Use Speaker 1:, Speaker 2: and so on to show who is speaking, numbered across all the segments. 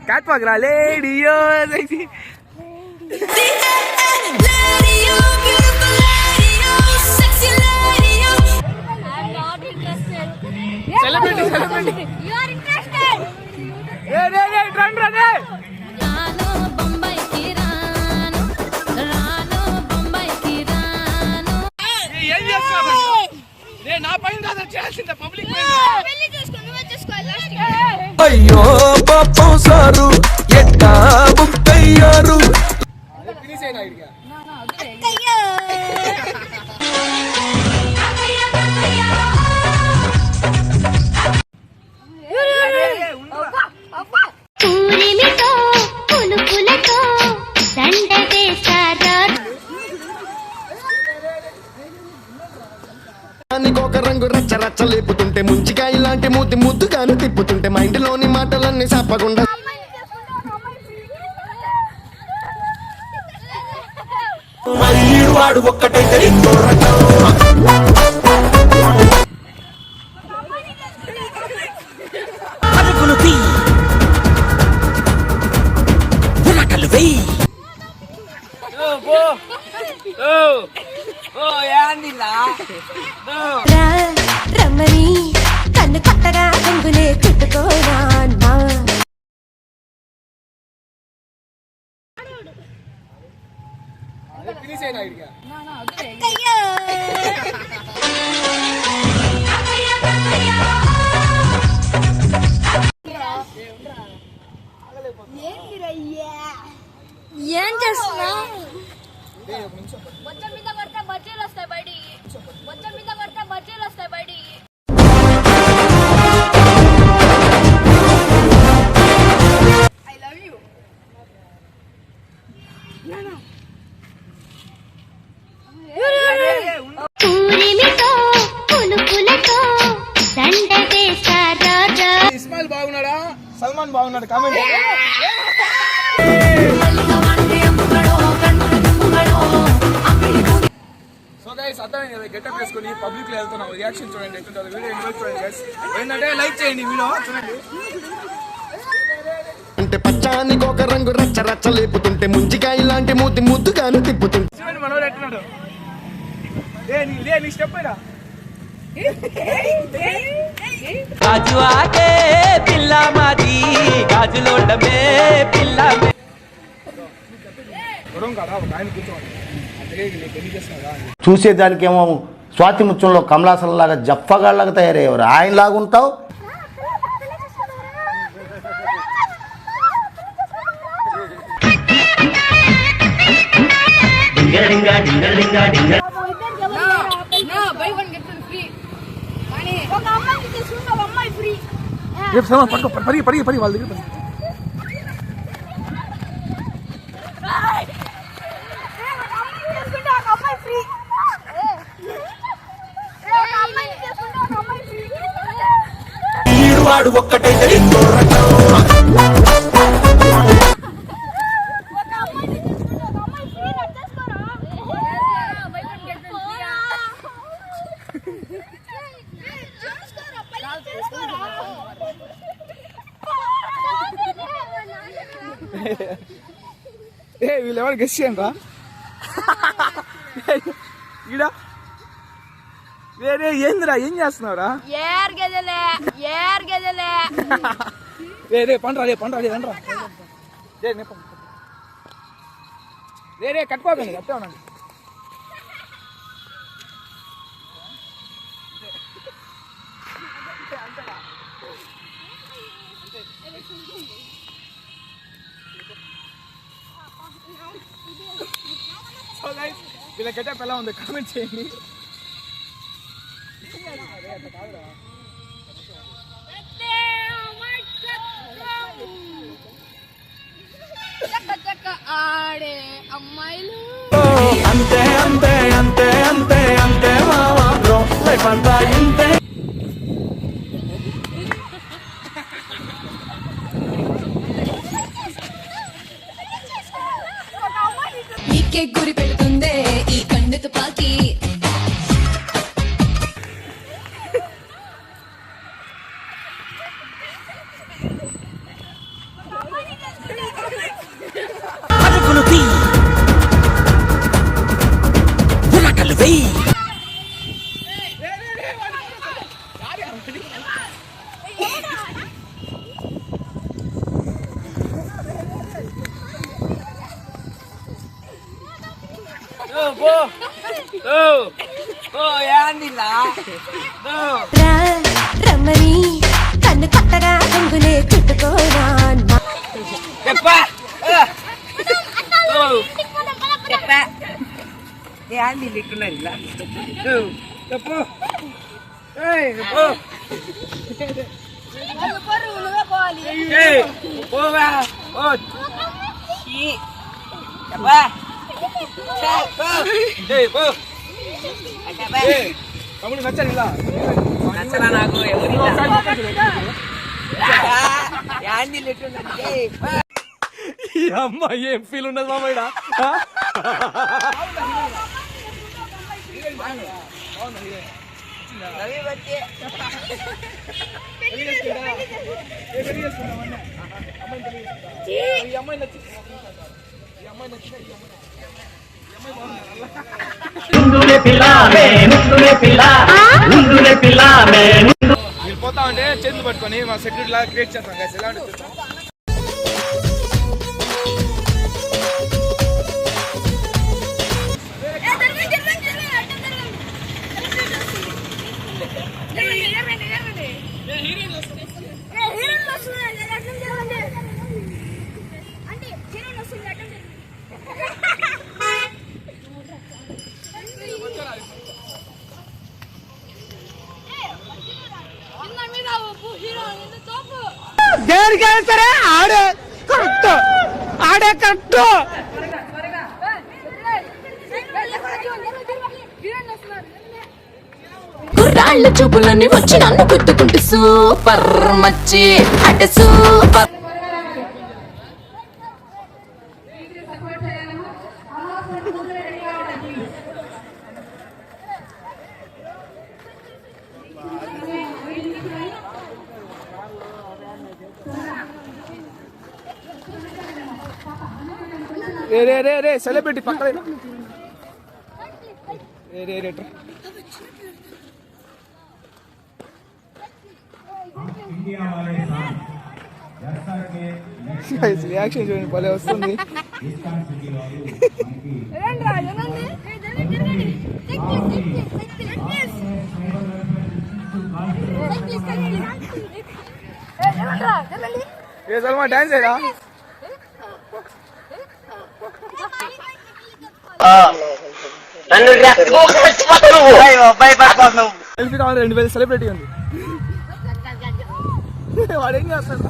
Speaker 1: Cat walk రా లేడియో celebrity నా పైన కాదు చేయాల్సిందే పబ్లిక్ అయ్యో పాపం సారు ఎట్టా బుక్ అయ్యారు
Speaker 2: ఒక రంగు రచ్చ రచ్చ లేపుతుంటే ముంచికాయ ఇలాంటి మూతి ముద్దుగాను తిప్పుతుంటే మైండ్లోని మాటలన్నీ చెప్పకుండా వాడు ఒక్కటైతే
Speaker 3: రమ్మని కన్ను కొత్తగా రంగులే తిట్టుకోరా ఏం చేస్తున్నా బొచ్చ మీద కొడితే బజ్జీలు వస్తాయి బడి బొచ్చ మీద కొడితే బజ్జీలు వస్తాయి బడి ఐ లవ్ యు పూరిమితో పులుపులతో దండ చేశారా
Speaker 1: ఇస్మాయిల్ బాగున్నాడా సల్మాన్ బాగున్నాడు కామెంట్ సో గైస్ అర్థమైంది కదా గెటప్ వేసుకొని పబ్లిక్ లో వెళ్తున్నాం రియాక్షన్ చూడండి ఎట్లుంటుందో వీడియో ఎంజాయ్ చూడండి గైస్ ఏంటంటే లైక్ చేయండి వీడియో చూడండి
Speaker 2: అంటే పచ్చానికి ఒక రంగు రచ్చ రచ్చ లేపుతుంటే ముంచికాయ ఇలాంటి మూతి ముద్దుగాను తిప్పుతుంటే
Speaker 1: చూడండి మనోడు ఎట్టున్నాడు నీ స్టెప్ అయినా
Speaker 4: గాజు ఆటే పిల్ల మాది గాజులోడమే పిల్ల
Speaker 5: చూసేదానికేమో స్వాతి ముత్యంలో కమలాసంలాగా జఫ్ఫగాళ్ళగా తయారయ్యేవారు ఆయనలాగా ఉంటావు.
Speaker 1: పడి వాళ్ళ దగ్గర
Speaker 2: వాడు ఒక్కటైతే
Speaker 1: వీళ్ళు ఎవరు గెస్ట్ చేయండి రా ఈడా వేరే ఏందిరా ఏం చేస్తున్నావురా రే పండ్రా రండ్రా రే కట్టుకోకండి కట్టే ఉండండి వీళ్ళ గెటప్ ఎలా ఉంది కామెంట్ చేయండి. ఆడే అమ్మాయిలు అంతే అంతే అంతే అంతే అంతే మావా బ్రో లైఫ్ అంతా ఇంతే.
Speaker 3: నీకే గురి పెడుతుందే ఈ కండు తుపాకి.
Speaker 6: రమ్మని కన్ను కొత్తగా రంగులే చుట్టుకోనా
Speaker 1: ఈ అమ్మ ఏం ఫీల్ ఉండదు మామయ్య. మీరు పోతా ఉంటే చేతులు పట్టుకొని మా సెక్యూరిటీ లాగా క్రియేట్ చేస్తాం guys. ఎలా ఉంటుంది చూద్దాం. దేనికైనా సరే ఆడే కరెక్ట్, ఆడే కరెక్ట్.
Speaker 6: కుర్రాళ్ళ చూపులన్నీ వచ్చి నన్ను గుద్దుకుంటూ సూపర్ మచ్చి అంటే సూపర్.
Speaker 1: రే రే రే రే సెలబ్రిటీ పక్కన రే రే రే రియాక్షన్ చూడండి, భలే వస్తుంది. ఏ సల్మా డాన్స్ ఏడా? సెల్ఫీ కావాలి 2000 సెలబ్రిటీ ఉంది. వాడు ఏం చేస్తాడు?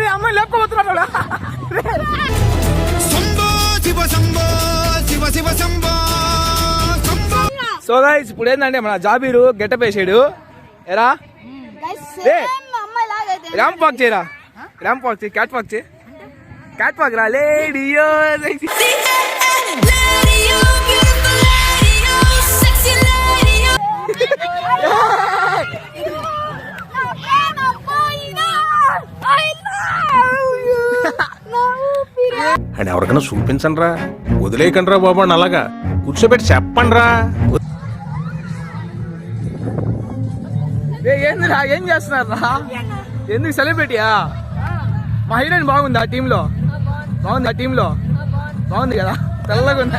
Speaker 1: రే అమ్మాయి లేకపోతున్నాడు. సో గైస్ ఇప్పుడు ఏంటంటే మన జాబీరు గెటప్ వేసాడు. ఎరా ర్యాంప్ వాక్ చేయరా, ర్యాంప్ వాక్ చేయి, క్యాట్ వాక్ చేయి, క్యాట్ వాక్ రా. లేడియో
Speaker 7: అని ఎవరికైనా చూపించండి రా, వదిలేయకండి రా బాబు అని అలాగా కూర్చోబెట్టి చెప్పండి రా.
Speaker 1: ఏందిరా ఏం చేస్తున్నారు రా? ఎందుకు సెలబ్రిటీయా? మా హీరోయిన్ బాగుంది ఆ టీంలో, బాగుంది ఆ టీంలో, బాగుంది కదా, తెల్లగా ఉంది.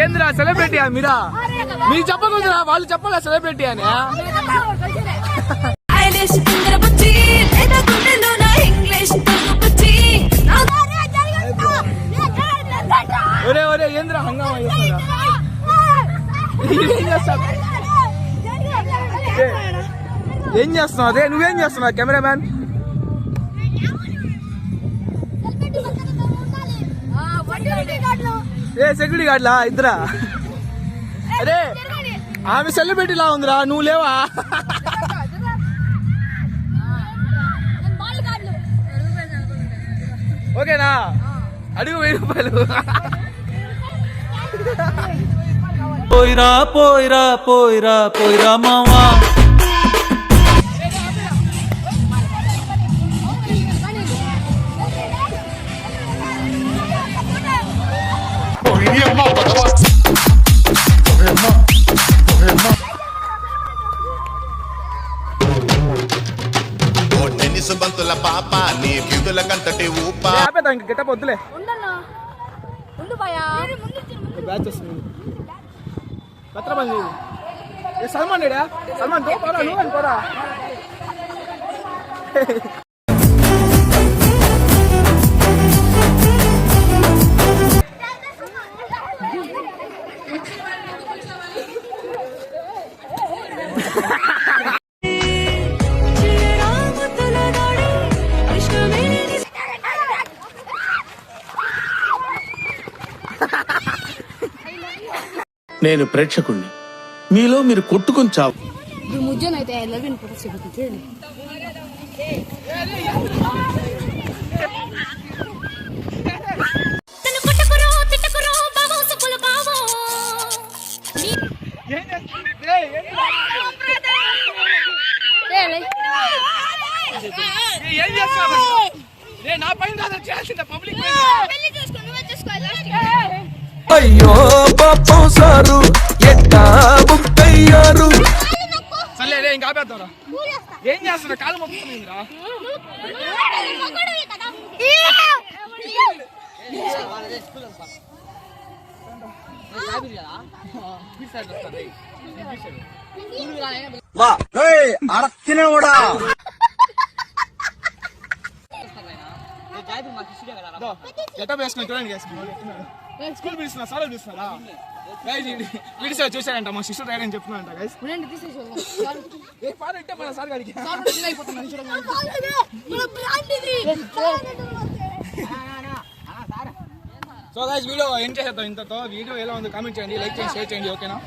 Speaker 1: ఏందిరా సెలబ్రిటీ మీరా? మీరు చెప్పకూడదురా, వాళ్ళు చెప్పాలా సెలబ్రిటీ అని. ఒరే ఒరే ఏందిరా హంగామా చేస్తున్నారా? ఏం చేస్తున్నావు? అదే నువ్వేం చేస్తున్నావు కెమెరామ్యాన్? ఏ సెక్యూరిటీ గార్డ్లా ఇద్దరా? అరే ఆమె సెలబ్రిటీలా ఉందిరా, నువ్వు లేవా? ఓకేనా? అడుగు 1000 రూపాయలు.
Speaker 4: పోయిరా పోయిరా పోయిరా పోయిరా మావా.
Speaker 8: టెన్నిస్ బంతుల పాప నీ విధుల కంతటి ఊప
Speaker 1: ఆపేదా ఇంక గెటప్ వద్దులే.
Speaker 3: ఉండన్నా ఉండు భయా
Speaker 1: బ్యాచ్ వస్తుంది భద్రపల్లి సల్మాన్ లేడా? సల్మాన్ తో పోరా, నువ్వు అని పోరా.
Speaker 9: నేను ప్రేక్షకుణ్ణి, మీలో మీరు కొట్టుకొని చావు.
Speaker 3: ముజ్జనైతే ఎల్లవిని కూడా చెబుతుంది.
Speaker 1: ఏం చేస్తున్నావు? నా పైన చేయాల్సిందే పబ్లిక్
Speaker 4: అయ్యో పాపం సారు ఎట్టా బుక్కయ్యారు.
Speaker 1: సర్లే ఇంకా ఆపేద్దారా. ఏం చేస్తున్నా? కాలు మొక్కుతుందిరా. గెటప్ వేసుకుని చూడండి. స్కూల్ పిలుస్తున్నా, సార్ పిలుస్తున్నారా? వీడియో చూసారంట మా శిష్యుడు రాయని చెప్తున్నారంట. గైస్ మన సార్ గారికి సో గైస్ వీడియో ఏం చేసేద్దాం ఇంతతో. వీడియో ఎలా ఉంది కామెంట్ చేయండి, లైక్ చేయండి, షేర్ చేయండి. ఓకేనా?